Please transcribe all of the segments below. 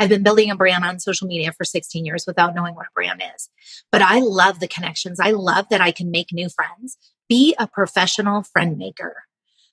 I've been building a brand on social media for 16 years without knowing what a brand is. But I love the connections. I love that I can make new friends, be a professional friend maker.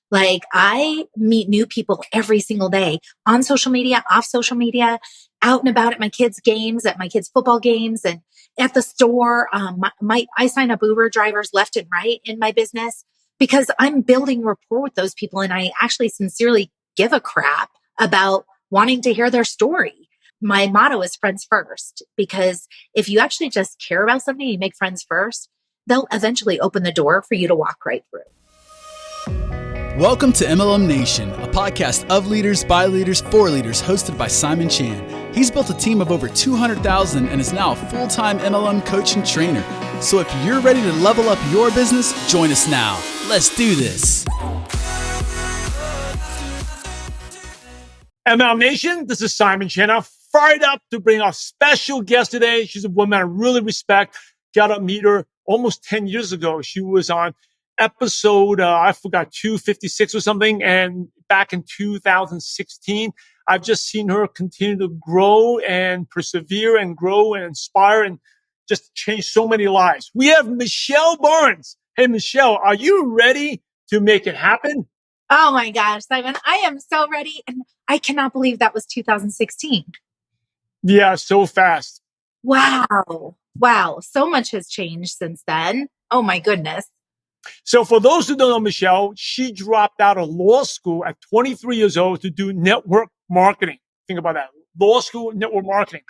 Like I meet new people every single day on social media, off social media, out and about at my kids' games, at my kids' football games, and at the store. I sign up Uber drivers left and right in my business because I'm building rapport with those people. And I actually sincerely give a crap about wanting to hear their story. My motto is friends first, because if you actually just care about something, you make friends first, they'll eventually open the door for you to walk right through. Welcome to MLM Nation, a podcast of leaders, by leaders, for leaders, hosted by Simon Chan. He's built a team of over 200,000 and is now a full-time MLM coach and trainer. So if you're ready to level up your business, join us now. Let's do this. MLM Nation, this is Simon Chan. I'm fired up to bring our special guest today. She's a woman I really respect. Got to meet her almost 10 years ago. She was on episode, I forgot, 256 or something. And back in 2016, I've just seen her continue to grow and persevere and grow and inspire and just change so many lives. We have Michelle Barnes. Hey, Michelle, are you ready to make it happen? Oh my gosh, Simon, I am so ready. And I cannot believe that was 2016. Yeah, so fast. Wow. Wow. So much has changed since then. Oh my goodness. So for those who don't know Michelle, she dropped out of law school at 23 years old to do network marketing. Think about that. Law school, network marketing.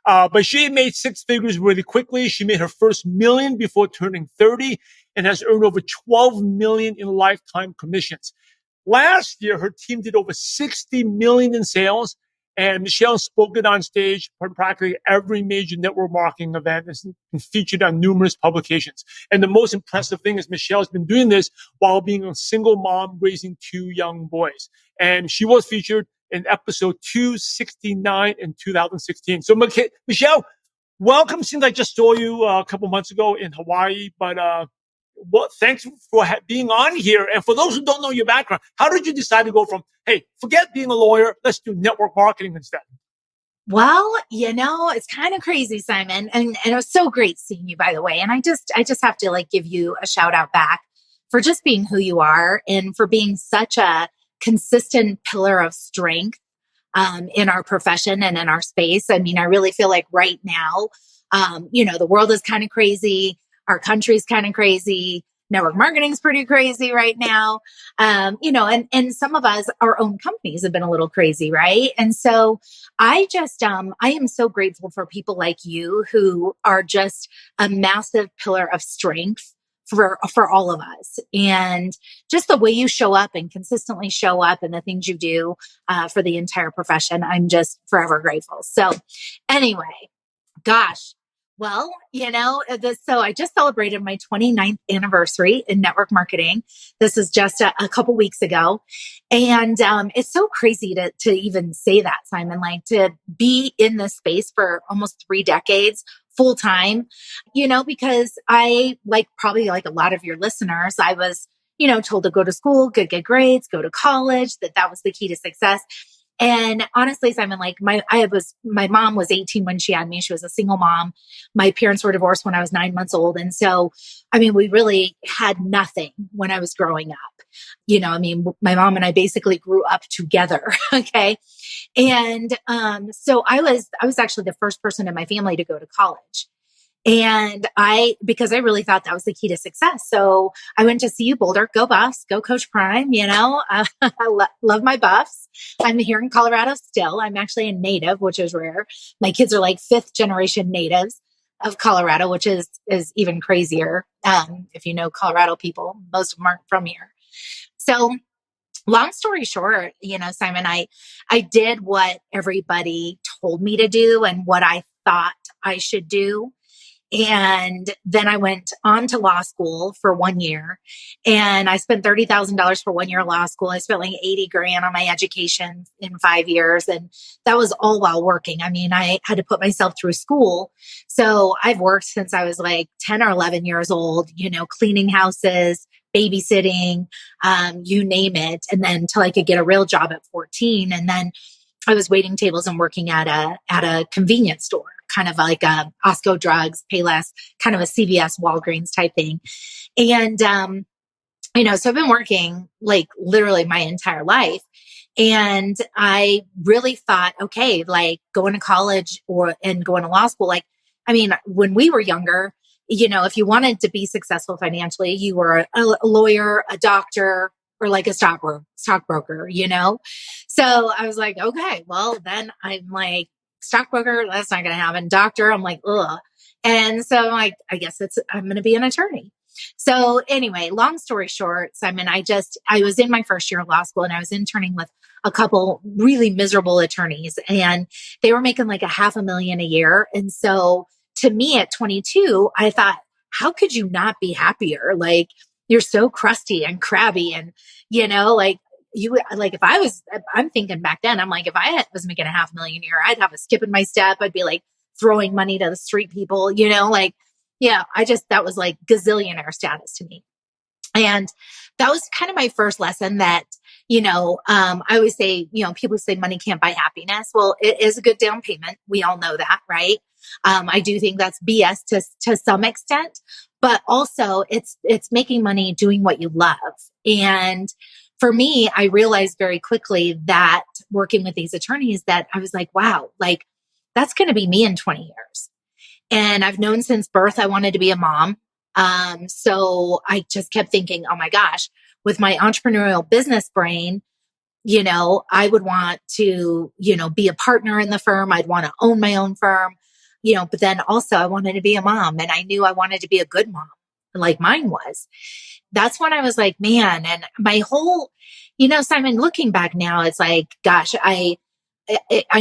But she made six figures really quickly. She made her first million before turning 30 and has earned over 12 million in lifetime commissions. Last year, her team did over 60 million in sales. And Michelle spoke it on stage for practically every major network marketing event and been featured on numerous publications. And the most impressive thing is Michelle's been doing this while being a single mom raising two young boys. And she was featured in episode 269 in 2016. So Michelle, welcome. Since I just saw you a couple months ago in Hawaii, but well, thanks for being on here. And for those who don't know your background, how did you decide to go from, hey, forget being a lawyer, let's do network marketing instead? Well, it's kind of crazy, Simon. And it was so great seeing you, by the way. And I just have to give you a shout out back for just being who you are and for being such a consistent pillar of strength in our profession and in our space. I mean, I really feel like right now, the world is kind of crazy. Our country's kind of crazy. Network marketing is pretty crazy right now. And some of us, our own companies have been a little crazy, right? And so I am so grateful for people like you who are just a massive pillar of strength for all of us. And just the way you show up and consistently show up and the things you do for the entire profession, I'm just forever grateful. So anyway, gosh. Well, so I just celebrated my 29th anniversary in network marketing. This is just a couple weeks ago. And it's so crazy to even say that, Simon, to be in this space for almost 3 decades full time, because I, probably like a lot of your listeners, I was, told to go to school, get good grades, go to college, that was the key to success. And honestly, Simon, my mom was 18 when she had me. She was a single mom. My parents were divorced when I was 9 months old. And so, we really had nothing when I was growing up. My mom and I basically grew up together. Okay. And, so I was actually the first person in my family to go to college. And because I really thought that was the key to success. So I went to CU Boulder, go Buffs, go Coach Prime, I love my Buffs. I'm here in Colorado still. I'm actually a native, which is rare. My kids are 5th generation natives of Colorado, which is even crazier. If you know Colorado people, most of them aren't from here. So long story short, Simon, I did what everybody told me to do and what I thought I should do. And then I went on to law school for 1 year and I spent $30,000 for 1 year of law school. I spent $80,000 on my education in 5 years. And that was all while working. I had to put myself through school. So I've worked since I was 10 or 11 years old, cleaning houses, babysitting, you name it. And then till I could get a real job at 14. And then I was waiting tables and working at a convenience store, kind of like a Osco Drugs, Payless, kind of a CVS, Walgreens type thing. And, so I've been working like literally my entire life. And I really thought, okay, like going to college and going to law school, like, I mean, when we were younger, if you wanted to be successful financially, you were a lawyer, a doctor, or like a stockbroker. So I was like, okay, well then I'm like stockbroker, that's not going to happen. Doctor, I'm like, ugh. And so I'm like, I guess I'm going to be an attorney. So anyway, long story short, Simon, I was in my first year of law school and I was interning with a couple really miserable attorneys and they were making like $500,000 a year. And so to me at 22, I thought, how could you not be happier? Like you're so crusty and crabby and, like if I'm thinking back then, I'm like, if I was making $500,000 a year, I'd have a skip in my step. I'd be like throwing money to the street people, yeah, that was like gazillionaire status to me. And that was kind of my first lesson that, I always say, people say money can't buy happiness. Well, it is a good down payment. We all know that, right? I do think that's BS to some extent, but also it's making money doing what you love. And for me, I realized very quickly that working with these attorneys that I was like, wow, like that's going to be me in 20 years. And I've known since birth, I wanted to be a mom. So I just kept thinking, oh my gosh, with my entrepreneurial business brain, I would want to, be a partner in the firm. I'd want to own my own firm, but then also I wanted to be a mom and I knew I wanted to be a good mom like mine was. That's when I was like, man, and my whole, Simon, looking back now, it's like, gosh, I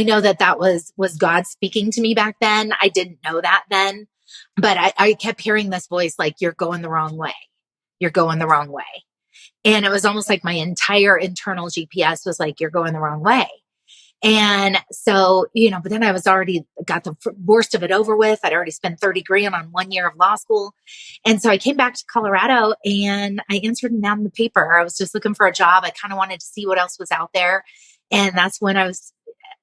know that was God speaking to me back then. I didn't know that then, but I kept hearing this voice, like, you're going the wrong way. You're going the wrong way. And it was almost like my entire internal GPS was like, you're going the wrong way. And so, but then I was already got the worst of it over with. I'd already spent 30 grand on 1 year of law school. And so I came back to Colorado and I answered an ad in the paper. I was just looking for a job. I kind of wanted to see what else was out there. And that's when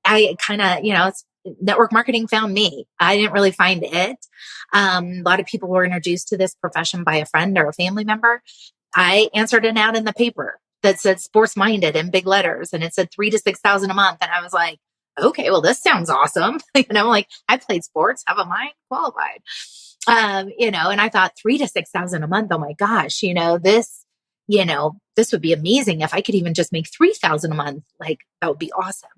I kind of, network marketing found me. I didn't really find it. A lot of people were introduced to this profession by a friend or a family member. I answered an ad in the paper that said sports minded in big letters. And it said 3,000 to 6,000 a month. And I was like, okay, well, this sounds awesome. Like I played sports, have a mind qualified. And I thought 3,000 to 6,000 a month. Oh my gosh, this would be amazing if I could even just make 3,000 a month. Like that would be awesome.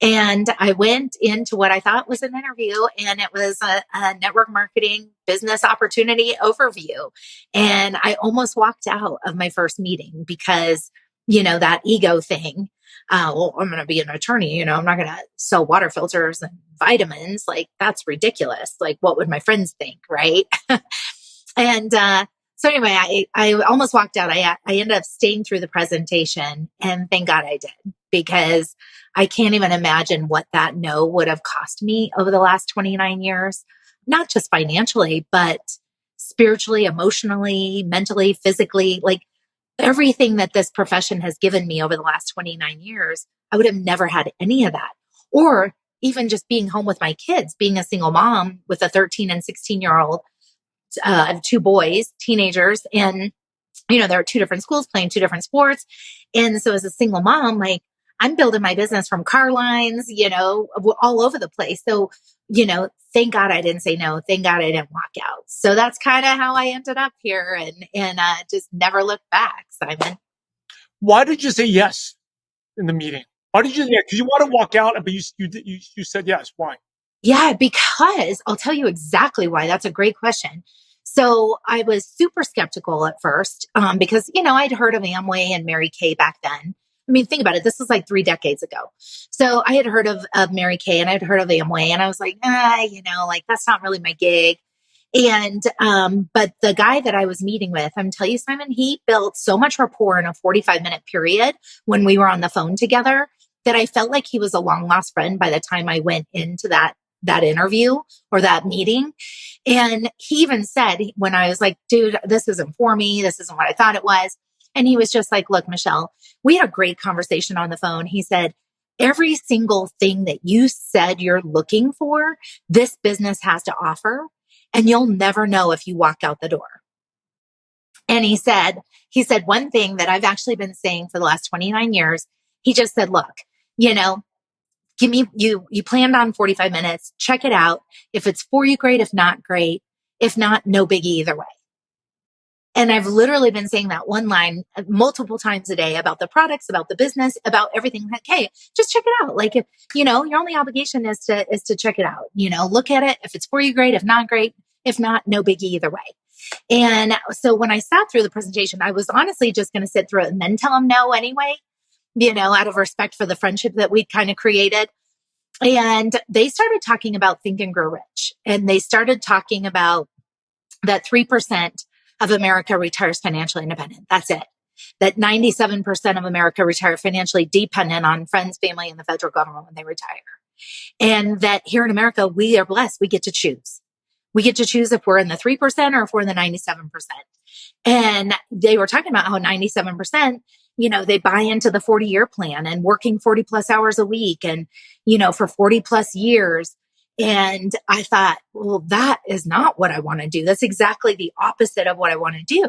And I went into what I thought was an interview and it was a network marketing business opportunity overview. And I almost walked out of my first meeting because, that ego thing. Well, I'm going to be an attorney, I'm not going to sell water filters and vitamins. Like that's ridiculous. Like what would my friends think? Right. And, so anyway, I almost walked out. I ended up staying through the presentation and thank God I did because I can't even imagine what that no would have cost me over the last 29 years, not just financially, but spiritually, emotionally, mentally, physically, like everything that this profession has given me over the last 29 years. I would have never had any of that. Or even just being home with my kids, being a single mom with a 13 and 16-year-old. I have 2 boys, teenagers, and, there are 2 different schools playing 2 different sports. And so as a single mom, like I'm building my business from car lines, all over the place. So, thank God I didn't say no. Thank God I didn't walk out. So that's kind of how I ended up here and just never looked back, Simon. Why did you say yes in the meeting? Why did you say yes? Because you want to walk out, but you said yes. Why? Yeah, because I'll tell you exactly why. That's a great question. So I was super skeptical at first because, I'd heard of Amway and Mary Kay back then. I mean, think about it. This was like 3 decades ago. So I had heard of Mary Kay and I'd heard of Amway and I was like, like that's not really my gig. And, but the guy that I was meeting with, I'm telling you, Simon, he built so much rapport in a 45-minute period when we were on the phone together that I felt like he was a long lost friend by the time I went into that interview or that meeting. And he even said when I was like, dude, this isn't for me. This isn't what I thought it was. And he was just like, look, Michelle, we had a great conversation on the phone. He said, every single thing that you said you're looking for, this business has to offer. And you'll never know if you walk out the door. And he said one thing that I've actually been saying for the last 29 years. He just said, look, give me, you planned on 45 minutes, check it out. If it's for you, great. If not, great. If not, no biggie either way. And I've literally been saying that one line multiple times a day about the products, about the business, about everything. Like, hey, just check it out. Like, if, your only obligation is to check it out, look at it. If it's for you, great. If not, great. If not, no biggie either way. And so when I sat through the presentation, I was honestly just going to sit through it and then tell them no anyway, out of respect for the friendship that we'd kind of created. And they started talking about Think and Grow Rich. And they started talking about that 3% of America retires financially independent. That's it. That 97% of America retire financially dependent on friends, family, and the federal government when they retire. And that here in America, we are blessed. We get to choose. We get to choose if we're in the 3% or if we're in the 97%. And they were talking about how 97%, they buy into the 40-year plan and working 40 plus hours a week and, for 40 plus years. And I thought, well, that is not what I want to do. That's exactly the opposite of what I want to do.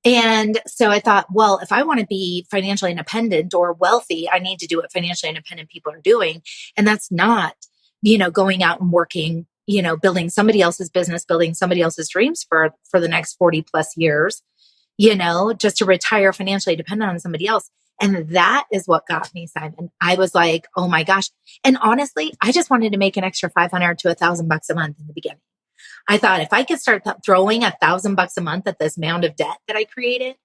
And so I thought, well, if I want to be financially independent or wealthy, I need to do what financially independent people are doing. And that's not, going out and working, building somebody else's business, building somebody else's dreams for the next 40 plus years, just to retire financially dependent on somebody else. And that is what got me, Simon. I was like, oh my gosh. And honestly, I just wanted to make an extra $500 to $1,000 a month in the beginning. I thought if I could start throwing $1,000 a month at this mound of debt that I created,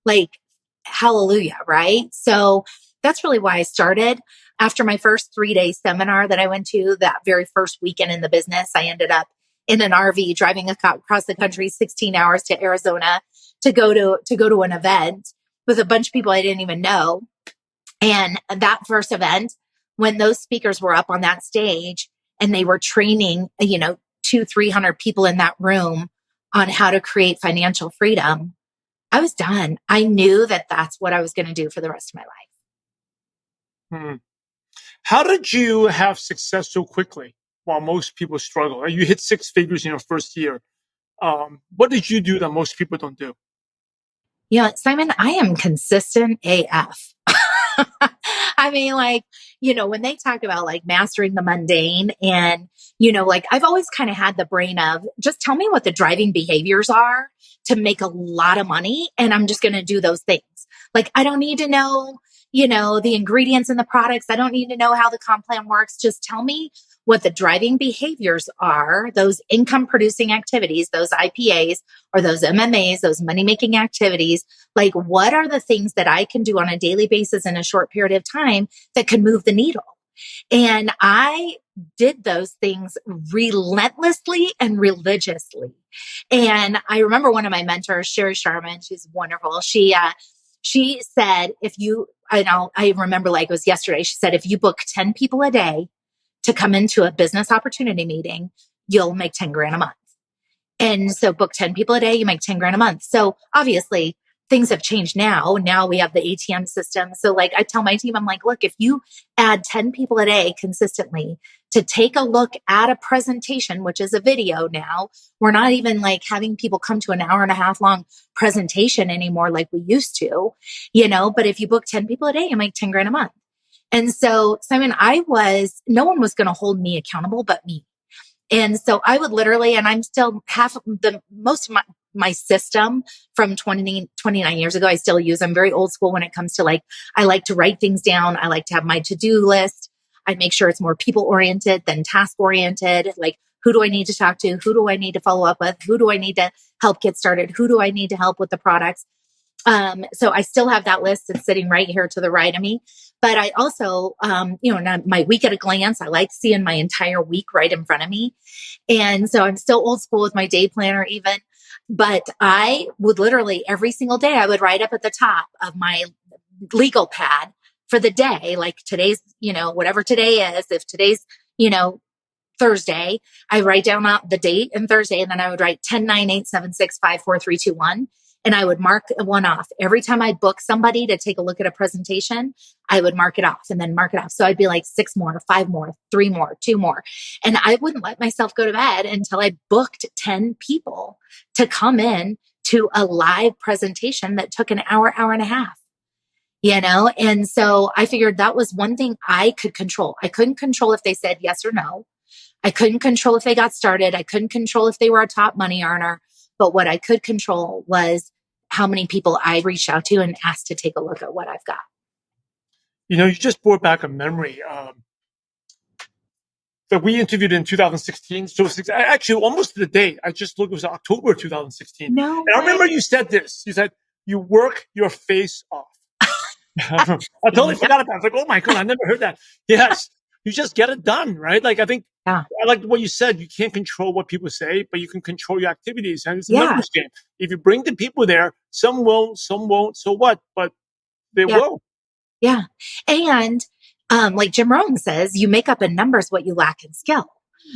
like, hallelujah, right? So that's really why I started. After my first 3-day seminar that I went to, that very first weekend in the business, I ended up in an RV driving across the country 16 hours to Arizona to go to an event with a bunch of people I didn't even know. And that first event, when those speakers were up on that stage and they were training, 200-300 people in that room on how to create financial freedom, I was done. I knew that that's what I was going to do for the rest of my life. How did you have success so quickly while most people struggle? You hit 6 figures in your first year. What did you do that most people don't do? Simon, I am consistent AF. I mean, when they talk about mastering the mundane and, I've always kind of had the brain of just tell me what the driving behaviors are to make a lot of money. And I'm just going to do those things. I don't need to know, the ingredients in the products. I don't need to know how the comp plan works. Just tell me what the driving behaviors are, those income producing activities, those IPAs or those MMAs, those money making activities. What are the things that I can do on a daily basis in a short period of time that can move the needle? And I did those things relentlessly and religiously. And I remember one of my mentors, Sherry Sharman, she's wonderful. She said, I remember it was yesterday. She said, if you book 10 people a day to come into a business opportunity meeting, you'll make 10 grand a month. And so book 10 people a day, you make 10 grand a month. So obviously things have changed now. Now we have the ATM system. So I tell my team, I'm like, look, if you add 10 people a day consistently to take a look at a presentation, which is a video now, we're not even having people come to an hour and a half long presentation anymore like we used to, but if you book 10 people a day, you make 10 grand a month. And so, Simon, no one was going to hold me accountable but me. And so I would literally, and I'm still most of my system from 29 years ago, I still use. I'm very old school when it comes to I like to write things down. I like to have my to-do list. I make sure it's more people oriented than task oriented. Who do I need to talk to? Who do I need to follow up with? Who do I need to help get started? Who do I need to help with the products? So I still have that list. It's sitting right here to the right of me. But I also, my week at a glance, I like seeing my entire week right in front of me. And so I'm still old school with my day planner even. But I would literally every single day, I would write up at the top of my legal pad for the day, today's, whatever today is. If today's, Thursday, I write down the date and Thursday, and then I would write 10, 9, 8, 7, 6, 5, 4, 3, 2, 1. And I would mark one off. Every time I book somebody to take a look at a presentation, I would mark it off and then mark it off. So I'd be like 6 more, 5 more, 3 more, 2 more. And I wouldn't let myself go to bed until I booked 10 people to come in to a live presentation that took an hour, hour and a half. And so I figured that was one thing I could control. I couldn't control if they said yes or no. I couldn't control if they got started. I couldn't control if they were a top money earner. But what I could control was how many people I reached out to and asked to take a look at what I've got. You just brought back a memory that we interviewed in 2016. So actually almost to the date. I just looked, it was October 2016. No And I remember way. you said this. You said, you work your face off. I totally forgot about it. I was like, oh my God, I never heard that. Yes. You just get it done, right? Like, I think Yeah. I like what you said. You can't control what people say, but you can control your activities. And it's a Yeah. numbers game. If you bring the people there, some will, some won't. So what? But they Yeah. will. Yeah. And like Jim Rohn says, you make up in numbers what you lack in skill.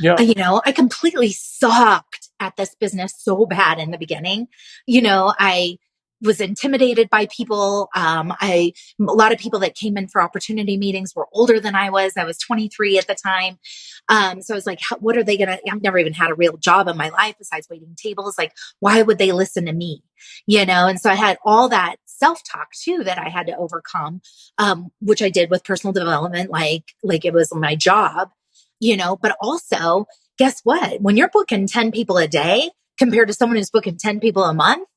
Yeah. I completely sucked at this business so bad in the beginning. I was intimidated by people. A lot of people that came in for opportunity meetings were older than I was. I was 23 at the time. So I was like, what are they going to, I've never even had a real job in my life besides waiting tables. Like, why would they listen to me? And so I had all that self-talk too, that I had to overcome, which I did with personal development, like it was my job, but also guess what? When you're booking 10 people a day compared to someone who's booking 10 people a month,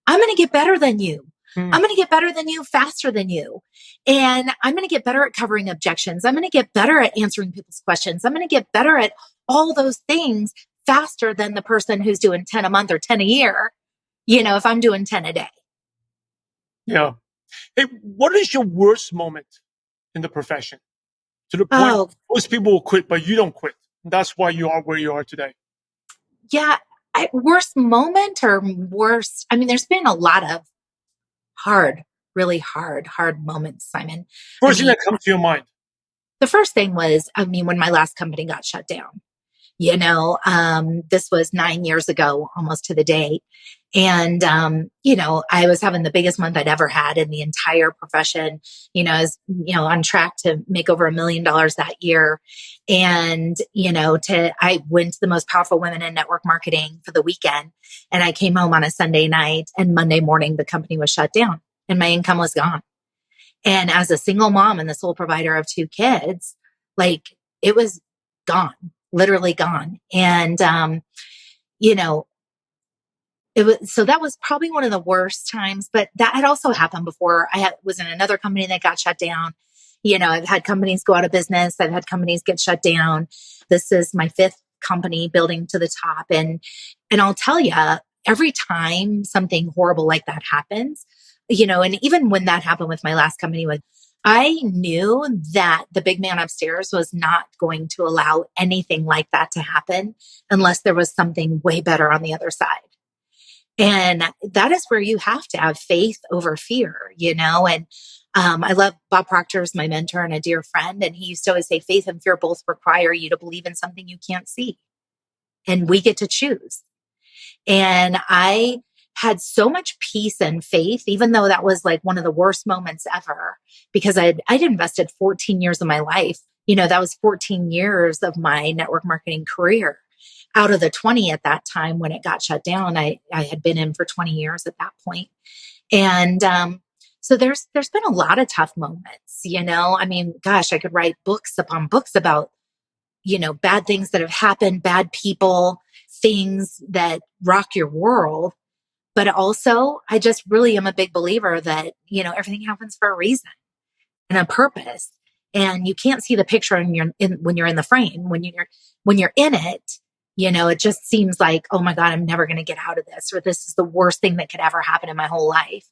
I'm going to get better than you. I'm going to get better than you faster than you. And I'm going to get better at covering objections. I'm going to get better at answering people's questions. I'm going to get better at all those things faster than the person who's doing 10 a month or 10 a year, if I'm doing 10 a day. Yeah. Hey, what is your worst moment in the profession? To the point most people will quit, but you don't quit. That's why you are where you are today. Yeah. Worst moment or worst? I mean, there's been a lot of really hard moments, Simon. First thing that comes to your mind. The first thing was, when my last company got shut down, this was 9 years ago, almost to the date. And, I was having the biggest month I'd ever had in the entire profession. I was, on track to make over $1 million that year. And, I went to the most powerful women in network marketing for the weekend. And I came home on a Sunday night, and Monday morning, the company was shut down and my income was gone. And as a single mom and the sole provider of 2 kids, like, it was gone, literally gone. And, so that was probably one of the worst times, but that had also happened before. Was in another company that got shut down. I've had companies go out of business. I've had companies get shut down. This is my 5th company building to the top. And I'll tell you, every time something horrible like that happens, and even when that happened with my last company, I knew that the big man upstairs was not going to allow anything like that to happen unless there was something way better on the other side. And that is where you have to have faith over fear, and I love Bob Proctor is my mentor and a dear friend. And he used to always say, faith and fear both require you to believe in something you can't see. And we get to choose. And I had so much peace and faith, even though that was like one of the worst moments ever, because I'd invested 14 years of my life. That was 14 years of my network marketing career. Out of the 20 at that time when it got shut down, I had been in for 20 years at that point. And so there's been a lot of tough moments, gosh, I could write books upon books about, bad things that have happened, bad people, things that rock your world. But also, I just really am a big believer that, everything happens for a reason and a purpose. And you can't see the picture when you're in the frame. When you're in it, it just seems like, oh my God, I'm never going to get out of this, or this is the worst thing that could ever happen in my whole life.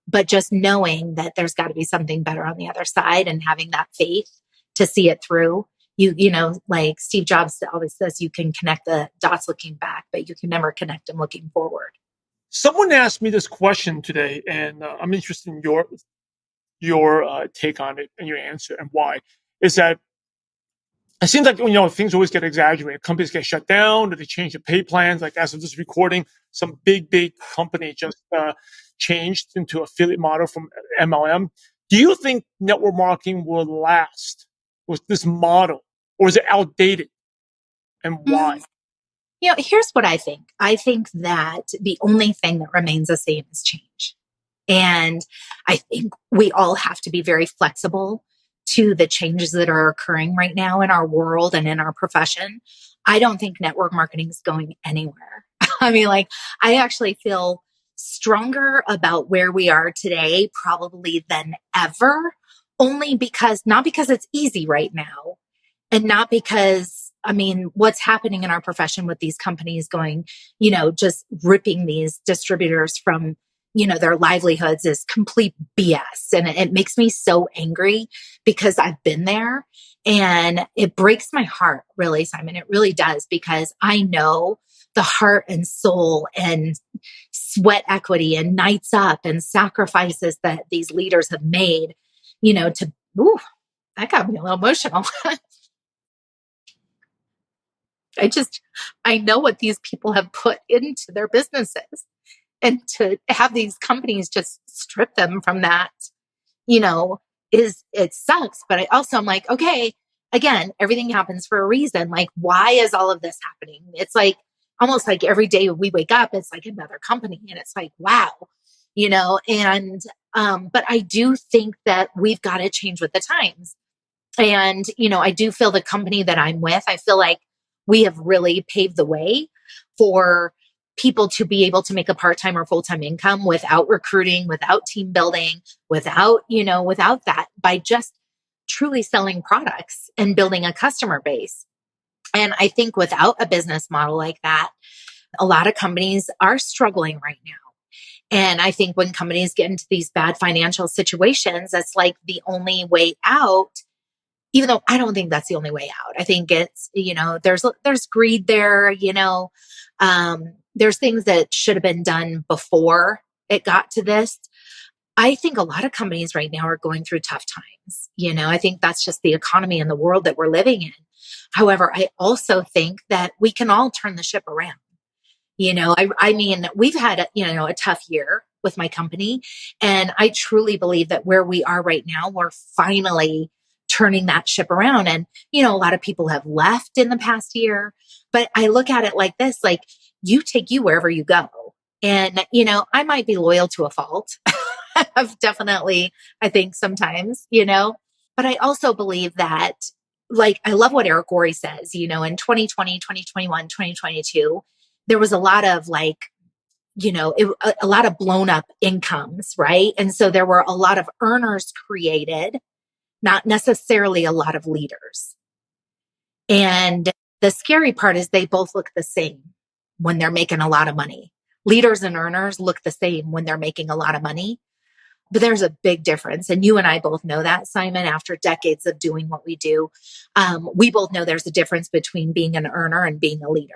But just knowing that there's got to be something better on the other side and having that faith to see it through. Like Steve Jobs always says, you can connect the dots looking back, but you can never connect them looking forward. Someone asked me this question today, and I'm interested in your take on it and your answer and why. Is that it seems like, things always get exaggerated. Companies get shut down, or they change the pay plans. Like as of this recording, some big company just changed into affiliate model from MLM. Do you think network marketing will last with this model, or is it outdated, and why? Mm, here's what I think. I think that the only thing that remains the same is change. And I think we all have to be very flexible to the changes that are occurring right now in our world and in our profession. I don't think network marketing is going anywhere. I mean, like, I actually feel stronger about where we are today, probably than ever, only because, not because it's easy right now, and not because, I mean, what's happening in our profession with these companies going, just ripping these distributors from, their livelihoods is complete BS. And it makes me so angry because I've been there, and it breaks my heart, really, Simon. It really does, because I know the heart and soul and sweat equity and nights up and sacrifices that these leaders have made, ooh, that got me a little emotional. I know what these people have put into their businesses, and to have these companies just strip them from that, it sucks. But I also, I'm like, okay, again, everything happens for a reason. Like, why is all of this happening? It's like almost like every day we wake up, it's like another company, and it's like, wow, and, but I do think that we've got to change with the times. And, I do feel the company that I'm with, I feel like we have really paved the way for people to be able to make a part-time or full-time income without recruiting, without team building, without that, by just truly selling products and building a customer base. And I think without a business model like that, a lot of companies are struggling right now. And I think when companies get into these bad financial situations, that's like the only way out. Even though I don't think that's the only way out. I think it's, there's greed there, there's things that should have been done before it got to this. I think a lot of companies right now are going through tough times. I think that's just the economy and the world that we're living in. However, I also think that we can all turn the ship around. I mean, we've had, a tough year with my company. And I truly believe that where we are right now, we're finally turning that ship around. And, a lot of people have left in the past year, but I look at it like this, like, you take you wherever you go. And, I might be loyal to a fault. I've definitely, I think sometimes, but I also believe that, like, I love what Eric Gorey says, in 2020, 2021, 2022, there was a lot of like, a lot of blown up incomes, right? And so there were a lot of earners created, not necessarily a lot of leaders. And the scary part is they both look the same when they're making a lot of money. Leaders and earners look the same when they're making a lot of money, but there's a big difference. And you and I both know that, Simon, after decades of doing what we do. We both know there's a difference between being an earner and being a leader.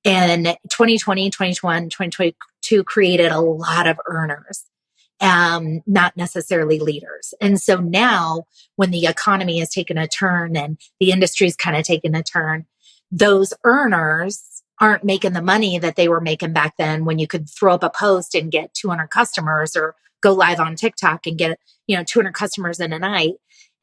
And 2020, 2021, 2022 created a lot of earners, not necessarily leaders. And so now when the economy has taken a turn and the industry's kind of taken a turn, those earners aren't making the money that they were making back then, when you could throw up a post and get 200 customers, or go live on TikTok and get, 200 customers in a night.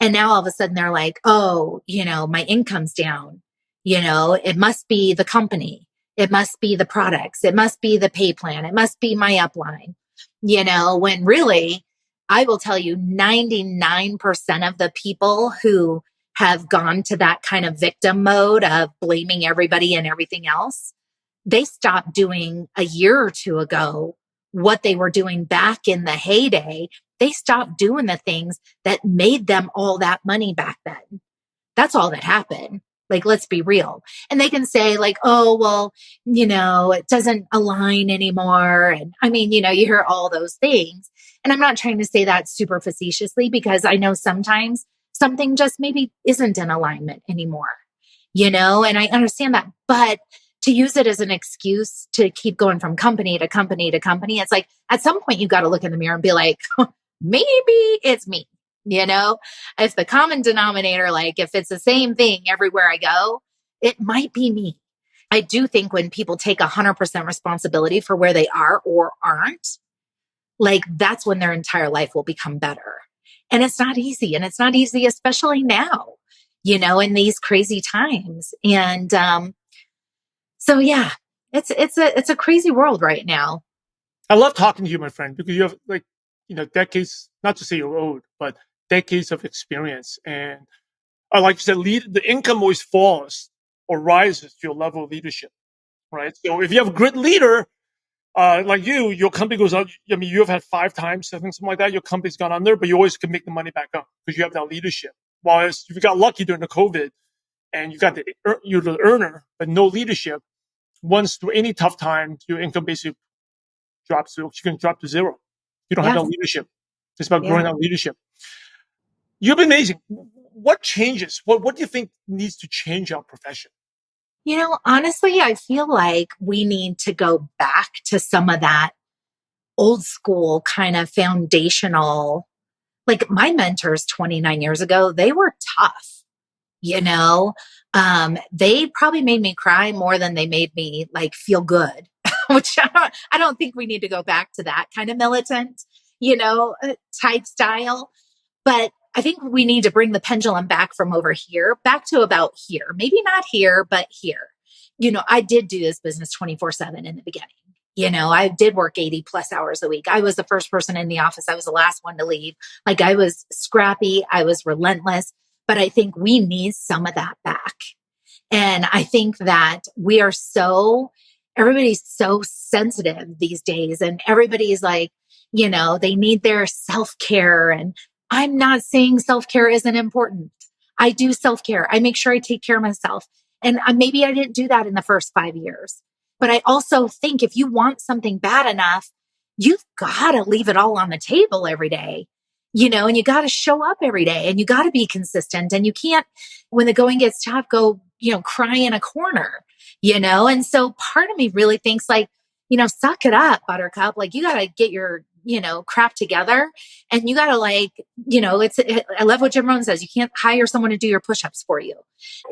And now all of a sudden they're like, oh, my income's down. It must be the company. It must be the products. It must be the pay plan. It must be my upline, when really, I will tell you, 99% of the people who have gone to that kind of victim mode of blaming everybody and everything else, they stopped doing a year or two ago what they were doing back in the heyday. They stopped doing the things that made them all that money back then. That's all that happened. Like, let's be real. And they can say like, oh, well, it doesn't align anymore. And I mean, you hear all those things. And I'm not trying to say that super facetiously, because I know sometimes something just maybe isn't in alignment anymore, and I understand that. But to use it as an excuse to keep going from company to company to company, it's like, at some point you got to look in the mirror and be like, maybe it's me. If the common denominator, like if it's the same thing everywhere I go, it might be me. I do think when people take 100% responsibility for where they are or aren't, like that's when their entire life will become better. And it's not easy. And it's not easy, especially now, in these crazy times. And so, yeah, it's a crazy world right now. I love talking to you, my friend, because you have decades, not to say you're old, but decades of experience. And like you said, the income always falls or rises to your level of leadership, right? So if you have a great leader, like your company goes up. I mean, you have had 5 times, I think, something like that. Your company's gone under, but you always can make the money back up because you have that leadership. Whereas if you got lucky during the COVID and you're the earner, but no leadership, once through any tough time, your income basically you can drop to zero. You don't have Yeah. that leadership. It's about growing Yeah. that leadership. You've been amazing. What changes? What do you think needs to change our profession? Honestly, I feel like we need to go back to some of that old school kind of foundational. Like my mentors 29 years ago, they were tough, you know? They probably made me cry more than they made me like feel good, which I don't think we need to go back to that kind of militant, type style. But I think we need to bring the pendulum back from over here, back to about here. Maybe not here, but here. I did do this business 24/7 in the beginning. I did work 80 plus hours a week. I was the first person in the office. I was the last one to leave. Like I was scrappy. I was relentless, but I think we need some of that back. And I think that everybody's so sensitive these days and everybody's like, they need their self-care. And I'm not saying self-care isn't important. I do self-care. I make sure I take care of myself. And maybe I didn't do that in the first 5 years. But I also think if you want something bad enough, you've got to leave it all on the table every day, and you got to show up every day and you got to be consistent. And you can't, when the going gets tough, go, cry in a corner, And so part of me really thinks like, suck it up, buttercup. Like you got to get your, crap together and you got to like, I love what Jim Rohn says. You can't hire someone to do your push-ups for you.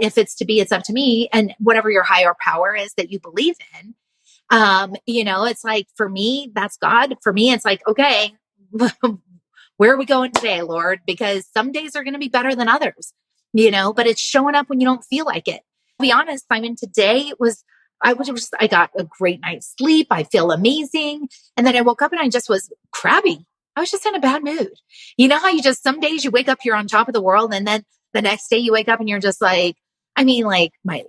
If it's to be, it's up to me. And whatever your higher power is that you believe in, it's like, for me, that's God. For me, it's like, okay, where are we going today, Lord? Because some days are going to be better than others, but it's showing up when you don't feel like it. To be honest, Simon, today I got a great night's sleep. I feel amazing. And then I woke up and I just was crabby. I was just in a bad mood. You know how some days you wake up, you're on top of the world. And then the next day you wake up and you're just like, my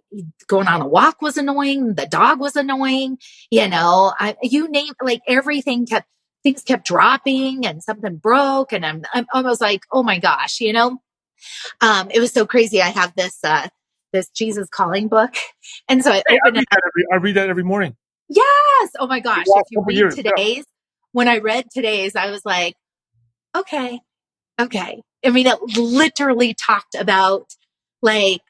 going on a walk was annoying. The dog was annoying. You name, like things kept dropping and something broke. And I'm almost like, oh my gosh, it was so crazy. I have this Jesus Calling book. And so I opened it. I read that every morning. Yes. Oh my gosh. If you read today's, when I read today's, I was like, okay. I mean, it literally talked about like,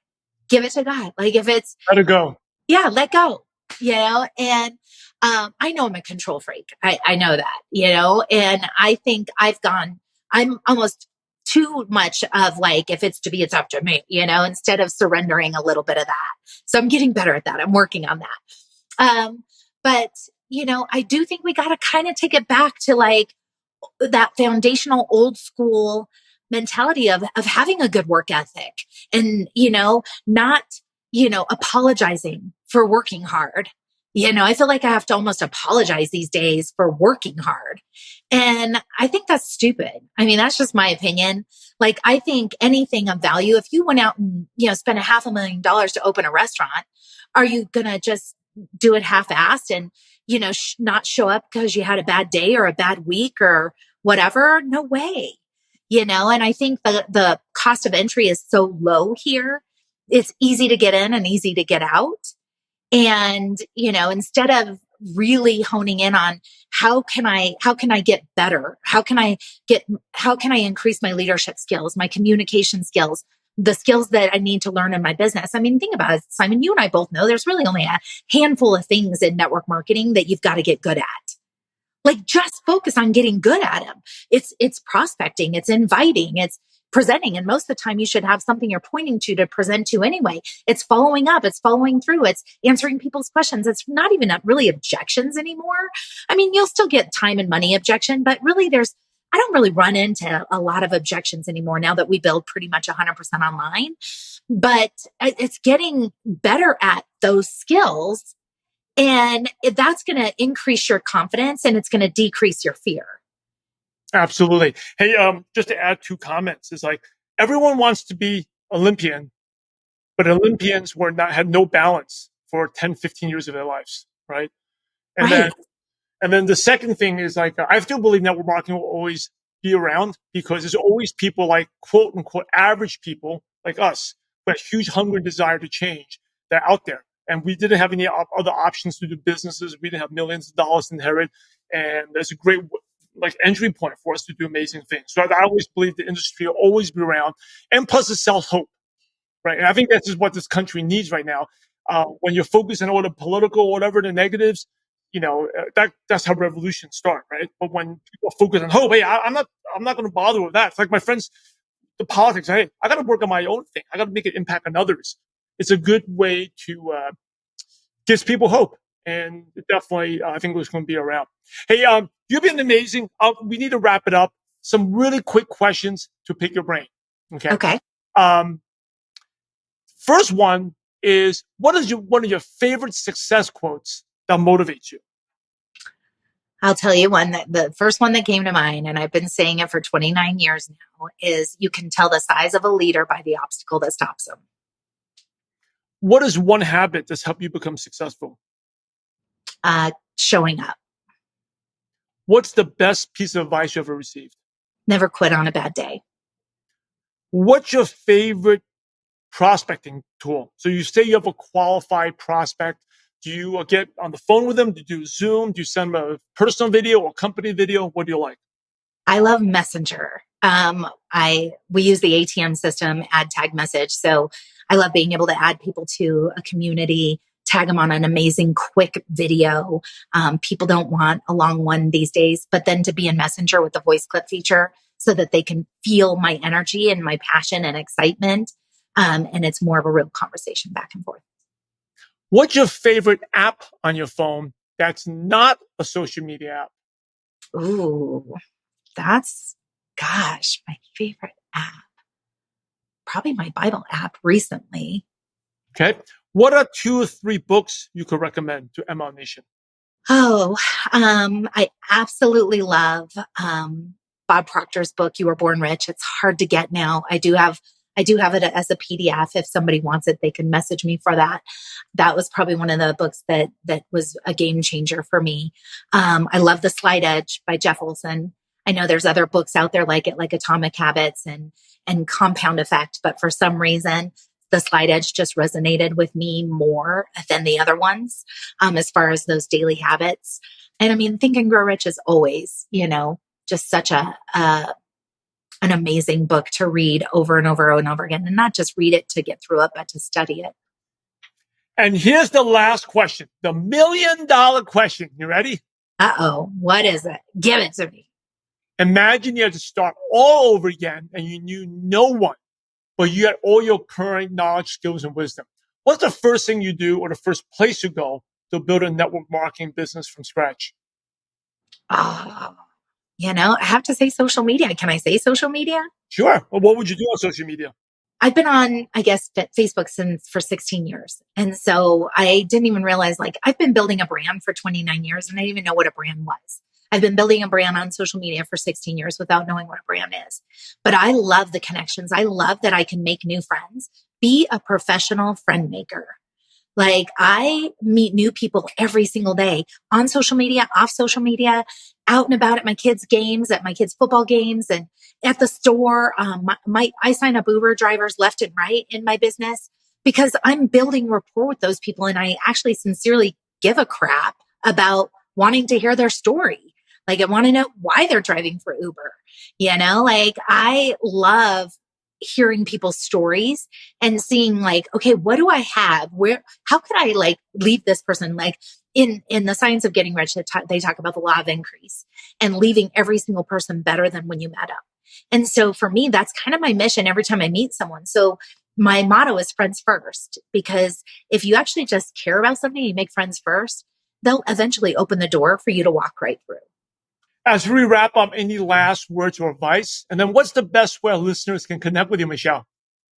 give it to God. Like if it's, let it go. Yeah, let go, and I know I'm a control freak. I know that, and I think I'm almost too much of like, if it's to be, it's up to me, instead of surrendering a little bit of that. So I'm getting better at that. I'm working on that. But, I do think we got to kind of take it back to like that foundational old school mentality of having a good work ethic and, not, apologizing for working hard. I feel like I have to almost apologize these days for working hard. And I think that's stupid. I mean, that's just my opinion. Like, I think anything of value, if you went out and, spent $500,000 to open a restaurant, are you going to just do it half-assed and, not show up because you had a bad day or a bad week or whatever? No way. And I think the cost of entry is so low here. It's easy to get in and easy to get out. And, instead of really honing in on how can I get better? How can I increase my leadership skills, my communication skills, the skills that I need to learn in my business? I mean, think about it, Simon, you and I both know there's really only a handful of things in network marketing that you've got to get good at. Like just focus on getting good at them. It's prospecting, it's inviting, it's presenting. And most of the time you should have something you're pointing to present to anyway. It's following up, it's following through, it's answering people's questions. It's not even really objections anymore. I mean, you'll still get time and money objection, but really I don't really run into a lot of objections anymore now that we build pretty much 100% online. But it's getting better at those skills. And that's going to increase your confidence and it's going to decrease your fear. Absolutely. Hey, just to add 2 comments, is like everyone wants to be Olympian, but Olympians had no balance for 10, 15 years of their lives, right? And Right. then the second thing is like I still believe network marketing will always be around because there's always people like quote unquote average people like us who have huge hunger and desire to change that are out there. And we didn't have any other options to do businesses. We didn't have millions of dollars to inherit. And there's a great like entry point for us to do amazing things. So I always believe the industry will always be around. And plus it sells hope, right? And I think that's just what this country needs right now. When you're focused on all the political, whatever the negatives, that's how revolutions start, right? But when people focus on hope, hey, I'm not going to bother with that. It's like my friends, the politics. Hey, I got to work on my own thing. I got to make an impact on others. It's a good way to give people hope, and definitely, I think it's going to be around. Hey, you've been amazing. We need to wrap it up. Some really quick questions to pick your brain. Okay. First one is, what is one of your favorite success quotes that motivates you? I'll tell you one that the first one that came to mind, and I've been saying it for 29 years now, is you can tell the size of a leader by the obstacle that stops them. What is one habit that's helped you become successful? Showing up. What's the best piece of advice you ever received? Never quit on a bad day. What's your favorite prospecting tool? So you say you have a qualified prospect. Do you get on the phone with them? Do you do Zoom? Do you send them a personal video or company video? What do you like? I love Messenger. We use the ATM system, add tag message. So I love being able to add people to a community, tag them on an amazing quick video. People don't want a long one these days, but then to be in Messenger with the voice clip feature so that they can feel my energy and my passion and excitement. And it's more of a real conversation back and forth. What's your favorite app on your phone that's not a social media app? Ooh, my favorite app. Probably my Bible app recently. Okay. What are 2 or 3 books you could recommend to MLM Nation? I absolutely love Bob Proctor's book, You Were Born Rich. It's hard to get now. I do have it as a PDF. If somebody wants it, they can message me for that. That was probably one of the books that was a game changer for me. I love The Slight Edge by Jeff Olson. I know there's other books out there like it, like Atomic Habits and Compound Effect, but for some reason, The Slight Edge just resonated with me more than the other ones, as far as those daily habits. And I mean, Think and Grow Rich is always, just such an amazing book to read over and over and over again, and not just read it to get through it, but to study it. And here's the last question, the $1 million question. You ready? Uh-oh, what is it? Give it to me. Imagine you had to start all over again and you knew no one, but you had all your current knowledge, skills, and wisdom. What's the first thing you do or the first place you go to build a network marketing business from scratch? I have to say social media. Can I say social media? Sure. Well, what would you do on social media? I've been on, I guess, Facebook for 16 years. And so I didn't even realize, I've been building a brand for 29 years and I didn't even know what a brand was. I've been building a brand on social media for 16 years without knowing what a brand is. But I love the connections. I love that I can make new friends, be a professional friend maker. I meet new people every single day on social media, off social media, out and about at my kids' games, at my kids' football games, and at the store. I sign up Uber drivers left and right in my business because I'm building rapport with those people. And I actually sincerely give a crap about wanting to hear their story. I want to know why they're driving for Uber. I love hearing people's stories and seeing okay, what do I have? How could I leave this person? in the science of getting rich, they talk about the law of increase and leaving every single person better than when you met them. And so for me, that's kind of my mission every time I meet someone. So my motto is friends first, because if you actually just care about something, you make friends first, they'll eventually open the door for you to walk right through. As we wrap up, any last words or advice? And then what's the best way listeners can connect with you, Michelle?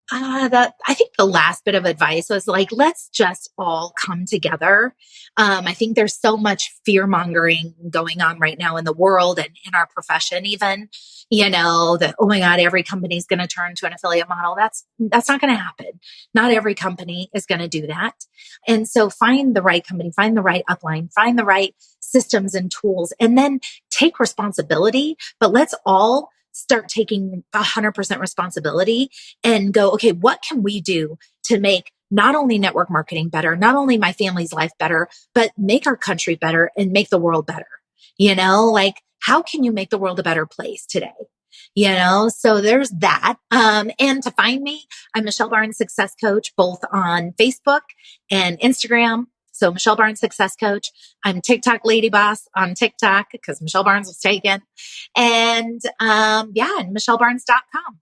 I think the last bit of advice was like, let's just all come together. I think there's so much fear mongering going on right now in the world and in our profession, even, that, oh my God, every company is going to turn to an affiliate model. That's not going to happen. Not every company is going to do that. And so find the right company, find the right upline, find the right systems and tools, and then take responsibility. But let's all start taking 100% responsibility and go, okay, what can we do to make not only network marketing better, not only my family's life better, but make our country better and make the world better? Like, how can you make the world a better place today? So there's that. And to find me, I'm Michelle Barnes Success Coach, both on Facebook and Instagram. So Michelle Barnes Success Coach. I'm TikTok Lady Boss on TikTok because Michelle Barnes was taken. And and MichelleBarnes.com.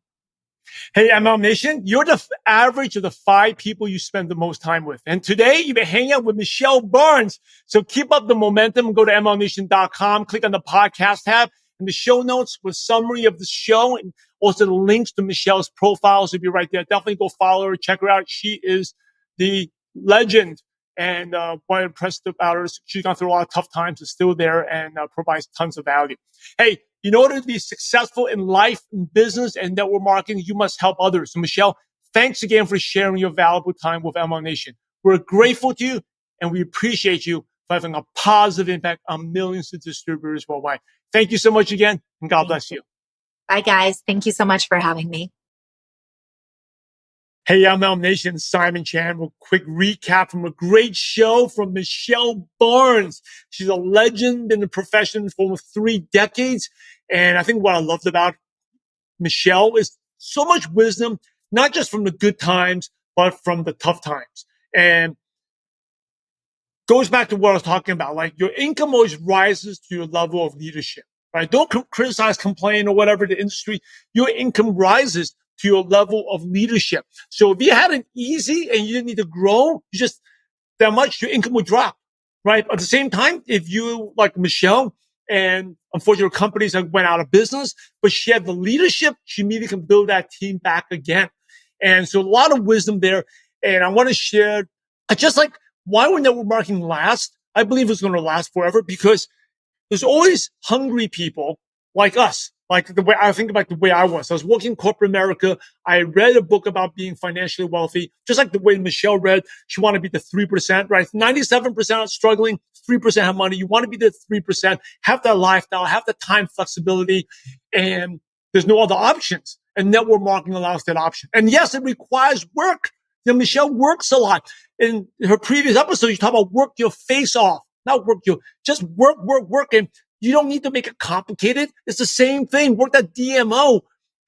Hey, MLM Nation, you're the average of the 5 people you spend the most time with. And today you've been hanging out with Michelle Barnes. So keep up the momentum. Go to MLMNation.com, click on the podcast tab, and the show notes with summary of the show and also the links to Michelle's profiles will be right there. Definitely go follow her, check her out. She is the legend. And quite impressed about her. She's gone through a lot of tough times, is still there, and provides tons of value. Hey, in order to be successful in life, in business, and network marketing, you must help others. So, Michelle, thanks again for sharing your valuable time with MLM Nation. We're grateful to you, and we appreciate you for having a positive impact on millions of distributors worldwide. Thank you so much again, and God bless you. Bye, guys. Thank you so much for having me. Hey, MLM Nation, Simon Chan. A quick recap from a great show from Michelle Barnes. She's a legend in the profession for over 3 decades. And I think what I loved about Michelle is so much wisdom, not just from the good times, but from the tough times. And goes back to what I was talking about. Like, your income always rises to your level of leadership, right? Don't criticize, complain, or whatever the industry. Your income rises to your level of leadership. So if you had it easy and you didn't need to grow, you just that much, your income would drop, right? At the same time, if you like Michelle, and unfortunately companies that went out of business, but she had the leadership, she immediately can build that team back again. And so a lot of wisdom there. And I want to share, I just like why would network marketing last? I believe it's going to last forever because there's always hungry people like us. Like the way I think about the way I was working in corporate America. I read a book about being financially wealthy, just like the way Michelle read. She wanted to be the 3%, right? 97% are struggling, 3% have money. You want to be the 3%, have that lifestyle, have the time flexibility, and there's no other options. And network marketing allows that option. And yes, it requires work. Michelle works a lot. In her previous episode, you talk about work your face off, not work your, just work. And you don't need to make it complicated. It's the same thing. Work that DMO,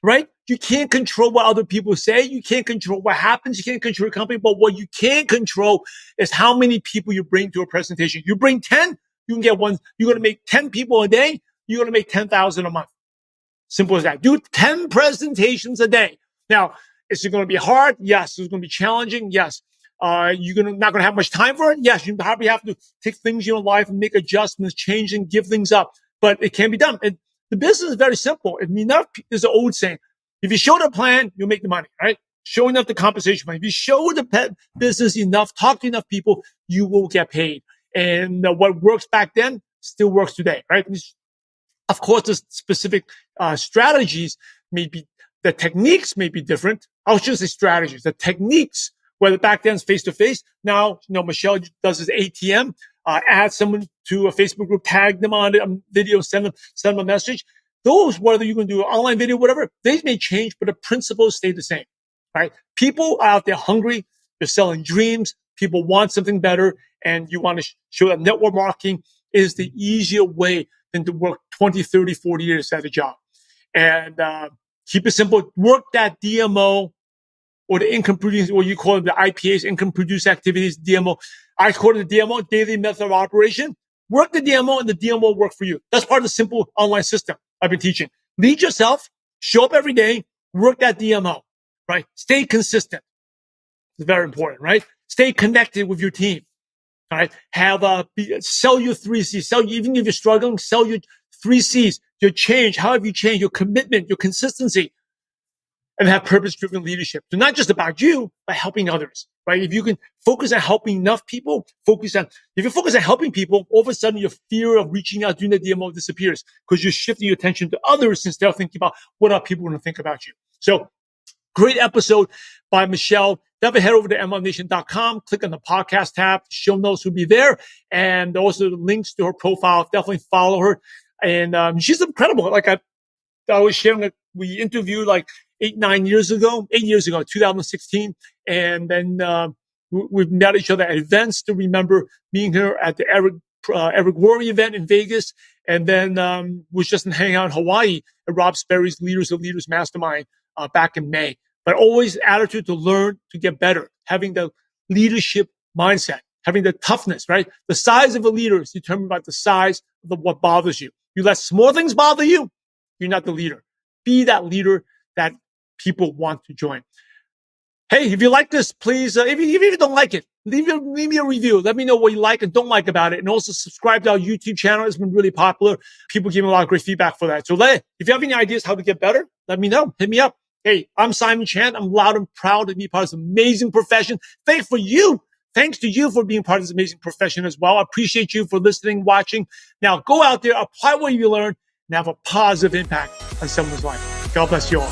right? You can't control what other people say. You can't control what happens. You can't control your company. But what you can control is how many people you bring to a presentation. You bring 10, you can get one. You're going to make 10 people a day. You're going to make 10,000 a month. Simple as that. Do 10 presentations a day. Now, is it going to be hard? Yes. Is it going to be challenging? Yes. You're not going to have much time for it? Yes. You probably have to take things in your life and make adjustments, change and give things up. But it can be done. And the business is very simple. If enough, there's an old saying, if you show the plan, you'll make the money, right? Show enough the compensation plan. If you show the business enough, talk to enough people, you will get paid. And what works back then still works today, right? Of course, the specific strategies the techniques may be different. I'll just say strategies. The techniques, whether back then it's face-to-face, now, Michelle does his ATM, add someone to a Facebook group, tag them on a video, send them a message. Those, whether you can do an online video, whatever, they may change, but the principles stay the same, right? People are out there hungry. They're selling dreams. People want something better. And you want to show that network marketing is the easier way than to work 20, 30, 40 years at a job. And keep it simple. Work that DMO. or the income producing, or you call it the IPAs, income producing activities, DMO. I call it the DMO, daily method of operation. Work the DMO and the DMO will work for you. That's part of the simple online system I've been teaching. Lead yourself, show up every day, work that DMO, right? Stay consistent. It's very important, right? Stay connected with your team. All right. Sell your 3Cs. Even if you're struggling, sell your 3Cs, your change. How have you changed? Your commitment, your consistency, and have purpose-driven leadership. So not just about you, but helping others, right? If you can focus on helping enough people, if you focus on helping people, all of a sudden your fear of reaching out, doing the DMO disappears because you're shifting your attention to others instead of thinking about what are people going to think about you. So great episode by Michelle. Definitely head over to MLMNation.com, click on the podcast tab. Show notes will be there. And also the links to her profile. Definitely follow her. And she's incredible. Like I was sharing, we interviewed like 8 years ago, 2016. And then we've met each other at events. To remember meeting her at the Eric Worre event in Vegas. And then was just hanging out in Hawaii at Rob Sperry's Leaders of Leaders Mastermind back in May. But always attitude to learn, to get better, having the leadership mindset, having the toughness, right? The size of a leader is determined by the size of what bothers you. You let small things bother you, you're not the leader. Be that leader that people want to join. Hey, if you like this, please, if you don't like it, leave me a review. Let me know what you like and don't like about it. And also subscribe to our YouTube channel. It's been really popular. People give me a lot of great feedback for that. So if you have any ideas how to get better, let me know. Hit me up. Hey, I'm Simon Chan. I'm loud and proud to be part of this amazing profession. Thanks to you for being part of this amazing profession as well. I appreciate you for listening, watching. Now go out there, apply what you learned, and have a positive impact on someone's life. God bless you all.